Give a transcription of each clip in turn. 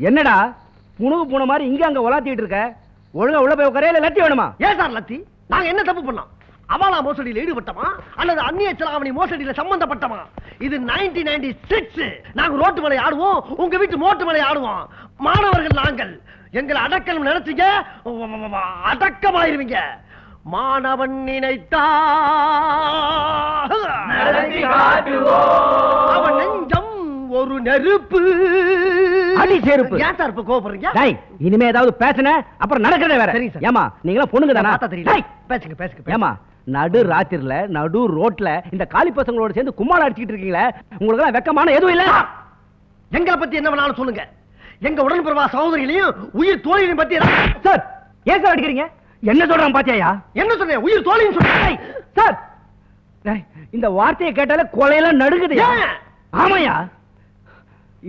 என்னடா புணுகு பூன மாதிரி இங்க அங்க உலாத்திட்டு இருக்க? ஒழுங்கா உள்ள போய் உட்காரே, இல்ல லத்தி வேணுமா? ஏன் சார் லத்தி? நாங்க என்ன தப்பு பண்ணோம்? அவாலா மோசடியில் ஈடுபட்டமா அல்லது அந்நிய செலாவணி மோசடியில் சம்பந்தப்பட்டமா? இது 1996. நாங்க ரோட்டு மலை ஆடுவோம், உங்க வீட்டு மோட்டு மலை ஆடுவோம். மாணவர்கள் நாங்கள். எங்களை அடக்கணும் நினைச்சீங்க, அடக்கமாயிருவீங்க. மாணவன் நினைத்தா அவன் நெஞ்சம் ஒரு நெருப்பு. அடி செருப்பு. ஏன் சார் இப்ப கோபப்படுறீங்க? இனிமே ஏதாவது பேசுன அப்புறம் நடக்கிறதே வேற. சரிங்க சார். ஏமா நீங்களா பொண்ணுங்க தானா? தெரியல. பேசுங்க பேசுங்க. ஏமா நடு ராத்திரில நடு ரோட்ல இந்த காலி பசங்களோட சேர்ந்து கும்மாள அடிச்சிட்டு இருக்கீங்களே, உங்களுக்கு எல்லாம் வெக்கமான எதுவும் இல்ல? எங்களை பத்தி என்ன வேணாலும் சொல்லுங்க. எங்க உடன்பிறவா சகோதரிகளையும் உயிர் தோழியையும் பத்தி சார் ஏன் சார் அடிக்கிறீங்க? என்ன சொல்றான் பாத்தியா? என்ன சொன்னேன்? உயிர் தோழின்னு சொன்னேன் சார். இந்த வார்த்தையை கேட்டாலே கொலையெல்லாம் நடுங்குது. ஆமாயா,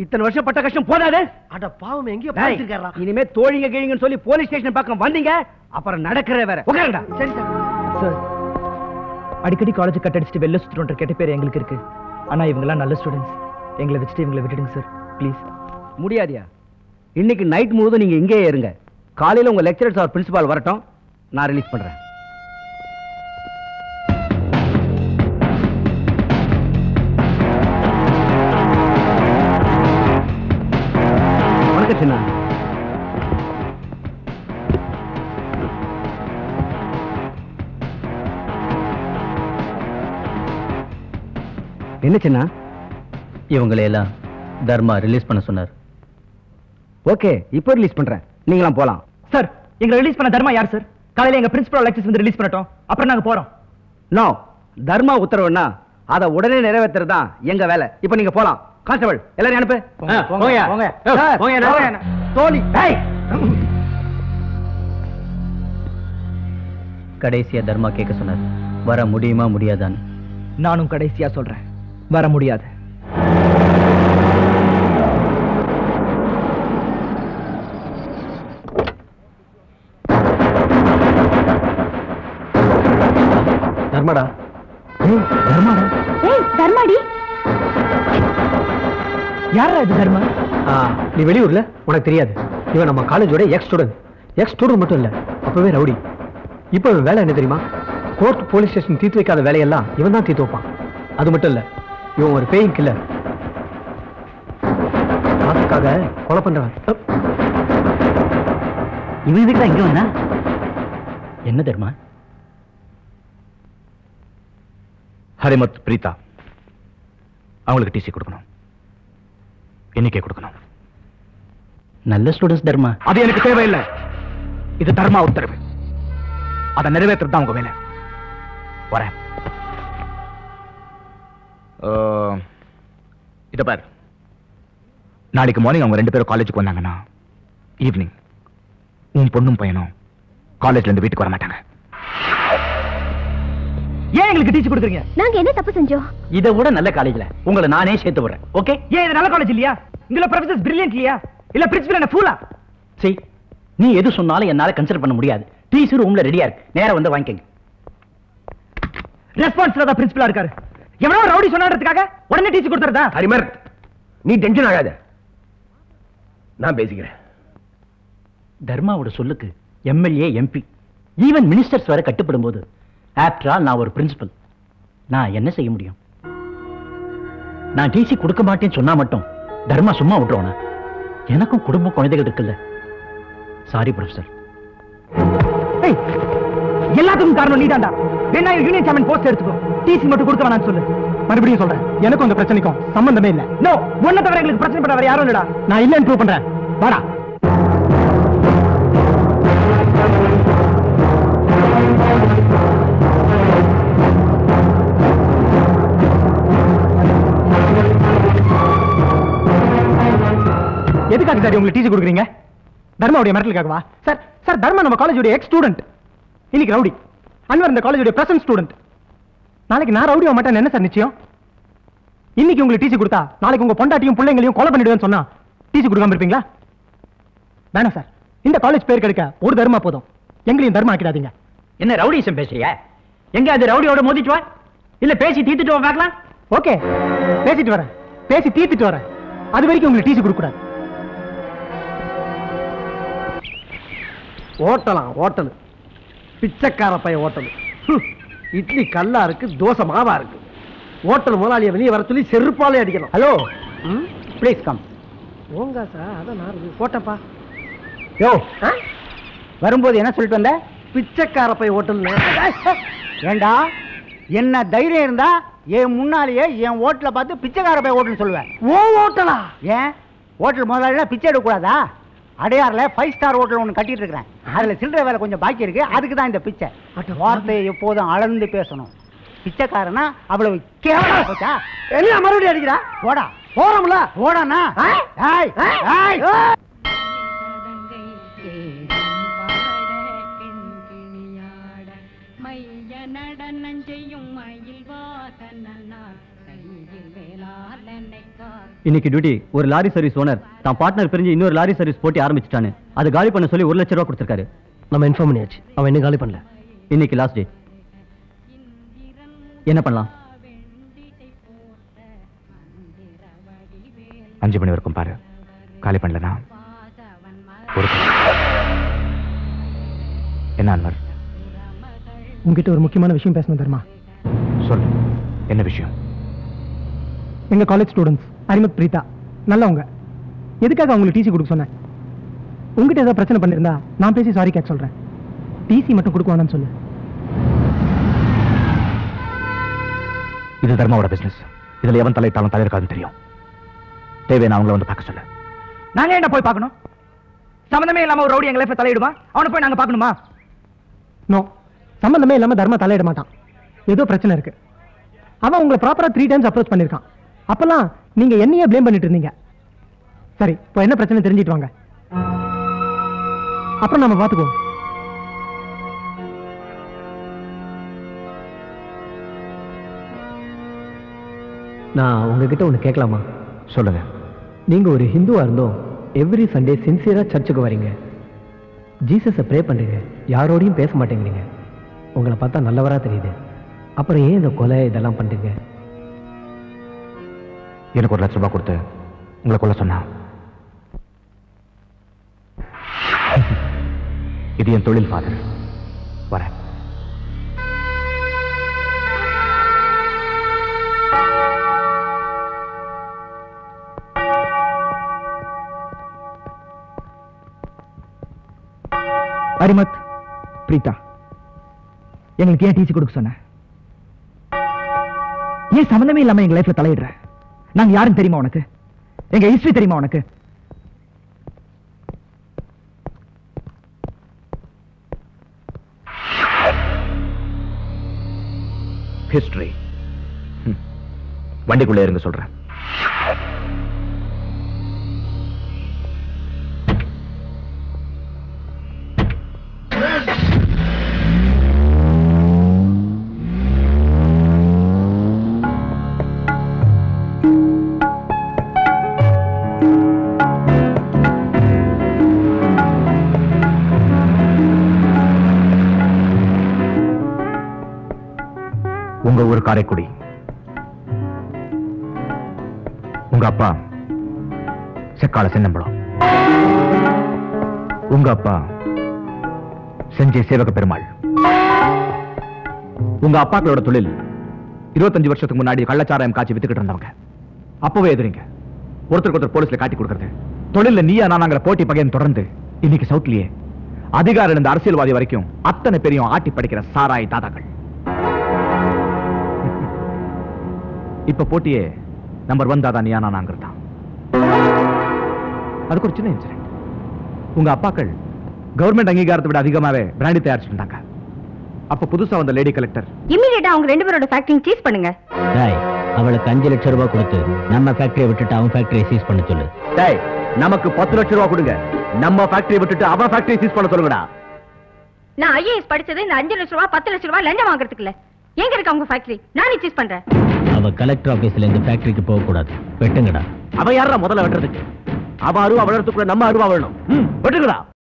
இத்தனை வருஷம் பட்ட கஷ்டம் போதாது? அட பாவம், எங்கேயோ பாத்துக்கறா. இனிமே தோழிங்க கேளுங்கன்னு சொல்லி போலீஸ் ஸ்டேஷன் பக்கம் வந்தீங்க, அப்புறம் நடக்கிறே வேற. உட்காருடா. சரி சார். சார், அடிக்கடி காலேஜ் கட் அடிச்சுட்டு வெளில சுத்துறோன்ற கேட்ட பேர் எங்களுக்கு இருக்கு. ஆனா இவங்கெல்லாம் நல்ல ஸ்டூடெண்ட்ஸ். எங்களை வச்சுட்டு இவங்களை விட்டுடுங்க சார், ப்ளீஸ். முடியாதியா? இன்னைக்கு நைட் முழுவதும் நீங்க இங்கேயே இருங்க. காலையில உங்க லெக்சரர்ஸ் ஆர் பிரின்சிபால் வரட்டும், நான் ரிலீஸ் பண்றேன். வணக்கம் சின்ன. என்ன சின்ன? இவங்களையெல்லாம் தர்மா ரிலீஸ் பண்ண சொன்னார். ஓகே, இப்போ ரிலீஸ் பண்றேன். நீங்களாம் போலாம். சார், எங்களை ரிலீஸ் பண்ண தர்மா யார் சார்? காலையில எங்க பிரின்சிபல் லெக்சர்ஸ் வந்து ரிலீஸ் பண்ணட்டும், அப்புறம் நாங்க போறோம். நோ, தர்மா உத்தரவுன்னா அதை உடனே நிறைவேற்றுறது தான் எங்க வேலை. இப்போ நீங்க போலாம். கான்ஸ்டபிள் எல்லாரும் அனுப்பு. தோழி கடைசியா தர்மா கேட்க சொன்னார், வர முடியுமா முடியாதான்னு. நானும் கடைசியா சொல்றேன், வர முடியாது. தர்மாடா. தர்மாடா? தர்மாடி யாரா இது தர்மா? நீ வெளியூர்ல, உனக்கு தெரியாது. இவன் நம்ம காலேஜோட எக்ஸ் ஸ்டூடெண்ட் மட்டும் இல்ல, அப்பவே ரவுடி. இப்போ வேலை என்ன தெரியுமா? கோர்ட் போலீஸ் ஸ்டேஷன் தீர்த்து வைக்காத வேலையெல்லாம் இவன் தான் தீர்த்து வைப்பான். அது மட்டும் இல்ல, இவன் ஒரு பேயிங் கில்லர். காசுக்காக கொலை பண்றவன். இவன் இதுக்கு இங்க வந்தா என்ன தர்மா? ஹரிமத் பிரீதா அவங்களுக்கு டிசி கொடுக்கணும். இன்னைக்கே கொடுக்கணும். நல்ல ஸ்டூடெண்ட்ஸ் தர்மா. அது எனக்கு தேவையில்லை. இது தர்மா உத்தரவு. அதை நிறைவேற்றது தான் உங்க வேலை. வரேன். இத பார், நாளைக்கு மார்னிங் அவங்க 2 பேரும் காலேஜுக்கு வந்தாங்கன்னா ஈவினிங் உன் பொண்ணும் பையனும் காலேஜ்ல இருந்து வீட்டுக்கு வர மாட்டாங்க. ஏன் எங்களுக்கு டீச்சர் கொடுக்குறீங்க? நாங்க என்ன தப்பு செஞ்சோம்? இதை விட நல்ல காலேஜ்ல உங்களை நானே சேர்த்து விடுறேன். ஓகே? ஏன் இது நல்ல காலேஜ் இல்லையா? இங்க ப்ரொஃபசர்ஸ் பிரில்லியன்ட் இல்லையா? இல்ல பிரின்சிபல் என்ன ஃபூலா? சரி, நீ எது சொன்னாலும் என்னால கன்சிடர் பண்ண முடியாது. டீசி ரூம்ல ரெடியா இருக்கு, நேரா வந்து வாங்கிக்கங்க. ரெஸ்பான்ஸ்ல தான் பிரின்சிபலா இருக்காரு. எவனோ ரவுடி சொன்னான்றதுக்காக உடனே டீசி கொடுத்துறதா? ஹரிமர், நீ டென்ஷன் ஆகாத, நான் பேசிக்கிறேன். தர்மாவோட சொல்லுக்கு எம்எல்ஏ எம்பி ஈவன் மினிஸ்டர்ஸ் வரை கட்டுப்படும் போது, ஆஃப்டர் ஆல் நான் ஒரு பிரின்சிபல், நான் என்ன செய்ய முடியும்? நான் டிசி கொடுக்க மாட்டேன்னு சொன்னா மட்டும் தர்மா சும்மா விட்டுருவானா? எனக்கும் குடும்பம் குழந்தைகள் இருக்குல்ல. Sorry professor. எல்லாத்துக்கும் காரணம் நீதான்டா. வேணா யூனியன் சேர்மன் போஸ்ட் எடுத்துக்கோ, டிசி மட்டும் கொடுக்க வேணாம்னு சொல்லு. மறுபடியும் சொல்றேன், எனக்கும் அந்த பிரச்சனைக்கும் சம்பந்தமே இல்ல. நோ, ஒன்ன தவிர எங்களுக்கு பிரச்சனை பண்ண வேற யாரும் இல்லடா. நான் இல்லன்னு ப்ரூவ் பண்றேன். வாடா. எதுக்காக சார் உங்களுக்கு டீசி கொடுக்குறீங்க? தர்மாவுடைய மிரட்டலுக்காகவா? சார் சார், தர்மா நம்ம காலேஜோட எக்ஸ் ஸ்டூடெண்ட், இன்னைக்கு ரவுடி. அன்வர் இந்த காலேஜோட பிரசன்ட் ஸ்டூடெண்ட். நாளைக்கு நான் ரவுடி ஆக மாட்டேன், என்ன சார் நிச்சயம்? இன்னைக்கு உங்களுக்கு டீசி கொடுத்தா நாளைக்கு உங்க பொண்டாட்டியும் பிள்ளைங்களையும் கொலை பண்ணிடுவேன்னு சொன்னா டீசி கொடுக்காம இருப்பீங்களா? வேணாம் சார், இந்த காலேஜ் பேர் கிடைக்க ஒரு தர்மா போதும், எங்களையும் தர்மா ஆக்கிடாதீங்க. என்ன ரவுடிசம் பேசுறியா? எங்க அது ரவுடியோட மோதிட்டு வா. இல்ல பேசி தீர்த்துட்டு பார்க்கலாம். ஓகே, பேசிட்டு வரேன், பேசி தீர்த்துட்டு வரேன். அது வரைக்கும் உங்களுக்கு டிசி கொடுக்க கூடாது. ஓட்டலாம் ஹோட்டல், பிச்சைக்கார பைய ஹோட்டல். இட்லி கல்லா இருக்கு, தோசை மாவா இருக்கு. ஹோட்டல் முதலாளியை வெளியே வர சொல்லி செருப்பாலே அடிக்கணும். Hello, please come. ஓங்க சார், அதான் நான் போட்டப்பா. யோ, வரும்போது என்ன சொல்லிட்டு வந்த? பிச்சைக்கார பை ஹோட்டல். ஏண்டா, என்ன தைரியம் இருந்தா என் முன்னாலேயே என் ஹோட்டல பார்த்து பிச்சைக்கார பை ஹோட்டல் சொல்லுவேன். ஓ ஹோட்டலா? ஏன் ஹோட்டல் முதலாளினா பிச்சை எடுக்க கூடாதா? அடையாறுல 5 ஸ்டார் ஹோட்டல் ஒன்று கட்டிட்டு இருக்கிறேன். அதுல சில்லறை வேலை கொஞ்சம் பாக்கி இருக்கு, அதுக்கு தான் இந்த பிச்சை. வார்த்தையை எப்போதும் அளந்து பேசணும். பிச்சைக்காரனா அவ்வளவு கேவலமா போச்சா? என்ன மறுபடியும் அடிக்கிறா? போடா, போறோம்ல, போடானா? இன்னைக்கு டியூட்டி ஒரு லாரி சர்வீஸ் ஓனர் தான் பார்ட்னர் பிரிஞ்சு இன்னொரு லாரி சர்வீஸ் போட்டி ஆரம்பிச்சிட்டானு. அது காலி பண்ண சொல்லி 1 லட்சம் ரூபாய் கொடுத்திருக்காரு. நம்ம இன்ஃபார்ம் பண்ணியாச்சு, அவன் இன்னும் காலி பண்ணல. இன்னைக்கு லாஸ்ட் டே. என்ன பண்ணலாம்? 5 மணி வரைக்கும் பாரு, காலி பண்ணலனா ஒரு என்ன அன்வர்? உங்ககிட்ட ஒரு முக்கியமான விஷயம் பேசணும் தர்மா. சொல்லு, என்ன விஷயம்? எங்க காலேஜ் ஸ்டூடெண்ட்ஸ் அரிமத் பிரீதா நல்லவங்க. எதுக்காக அவங்களுக்கு டிசி கொடுக்க சொன்னேன்? உங்ககிட்ட ஏதாவது பிரச்சனை பண்ணிருந்தா நான் பேசி சாரி கேட்க சொல்றேன். டிசி மட்டும் கொடுக்க வேண்டாம்னு சொல்லு. இது தர்மாவோட பிசினஸ். இதுல எவன் தலையிட்டாலும் தலையிருக்காதுன்னு தெரியும். தேவையான அவங்கள வந்து பார்க்க சொல்லு. நாங்க என்ன போய் பார்க்கணும்? சம்பந்தமே இல்லாம ஒரு ரவுடி எங்க லைஃப்ல தலையிடுமா? அவனை போய் நாங்க பார்க்கணுமா? நோ, சம்பந்தமே இல்லாம தர்மா தலையிட மாட்டான். ஏதோ பிரச்சனை இருக்கு. அவன் உங்களை ப்ராப்பரா 3 டைம்ஸ் அப்ரோச் பண்ணிருக்கான். அப்பெல்லாம் நீங்க என்னையே ப்ளேம் பண்ணிட்டு இருந்தீங்க. சரி, இப்போ என்ன பிரச்சனை தெரிஞ்சிட்டு வாங்க, அப்புறம் நம்ம பார்த்துக்குவோம். நான் உங்ககிட்ட ஒன்று கேட்கலாமா? சொல்லுங்க. நீங்க ஒரு ஹிந்துவா இருந்தோம் எவ்ரி சண்டே சின்சியரா சர்ச்சுக்கு வரீங்க, ஜீசஸை ப்ரே பண்றீங்க, யாரோடையும் பேச மாட்டேங்கிறீங்க. உங்களை பார்த்தா நல்லவரா தெரியுது. அப்புறம் ஏன் இந்த கொலை இதெல்லாம் பண்றீங்க? எனக்கு 1 லட்சம் ரூபாய் கொடுத்து உங்களை கொல்ல சொன்னா இது என் தொழில் ஃபாதர். வரேன். அரிமத் பிரீதா, எங்களுக்கு ஏன் டிசி கொடுக்க சொன்ன? ஏன் சம்பந்தமே இல்லாம எங்க லைஃப்ல தலையிடுற? நாங்க யாரும் தெரியுமா உனக்கு? எங்க ஹிஸ்டரி தெரியுமா உனக்கு? ஹிஸ்டரி வண்டிக்குள்ளே இருங்க சொல்றேன். உங்க ஊர் காரைக்குடி. உங்க அப்பா செக்கால சின்னம்பலம். உங்க அப்பா செஞ்சே சேவக பெருமாள். உங்க அப்பாக்களோட தொழில் 25 வருஷத்துக்கு முன்னாடி கள்ளச்சாராயம் காய்ச்சி வித்துக்கிட்டு இருந்தவங்க. அப்பவே எதிரிங்க. ஒருத்தருக்கு ஒருத்தர் போலீஸ்ல காட்டி கொடுக்கறது. தொழில நீயா நாங்கிற போட்டி பகையன் தொடர்ந்து இன்னைக்கு சவுட்லயே அதிகாரம் இருந்த அரசியல்வாதி வரைக்கும் அத்தனை பெரியும் ஆட்டி படிக்கிற சாராய் தாதாக்கள். இப்ப போட்டியே நம்பர் 1 தாதா நீயா நானாங்கிறது தான். அதுக்கு ஒரு சின்ன இன்சிடென்ட். உங்க அப்பாக்கள் கவர்மெண்ட் அங்கீகாரத்தை விட அதிகமாவே பிராண்டி தயாரிச்சுட்டு இருந்தாங்க. அப்ப புதுசா வந்த லேடி கலெக்டர் இமிடியேட்டா அவங்க 2 பேரோட ஃபேக்டரி சீஸ் பண்ணுங்க. டேய், அவளுக்கு 5 லட்சம் ரூபாய் கொடுத்து நம்ம ஃபேக்டரியை விட்டுட்டு அவன் ஃபேக்டரியை சீஸ் பண்ண சொல்லு. டேய், நமக்கு 10 லட்சம் ரூபாய் கொடுங்க, நம்ம ஃபேக்டரியை விட்டுட்டு அவன் ஃபேக்டரியை சீஸ் பண்ண சொல்லுங்கடா. நான் ஐஏஎஸ் படிச்சது இந்த 5 லட்சம் ரூபாய் 10 லட்சம் ரூபாய் லஞ்சம் வாங்குறதுக்கு இல்ல. எங்க இருக்கு அவங்க ஃபேக்டரி? நானே சீஸ் பண்றேன். அவ கலெக்டர் ஆபீஸ்ல இந்த ஃபேக்டரிக்கு போக கூடாது. வெட்டுங்கடா. அவ யாரா முதல்ல வெட்டுறதுக்கு? அவ அருவா வளர்த்துக்குள்ள நம்ம அருவா வரணும். வெட்டுங்கடா.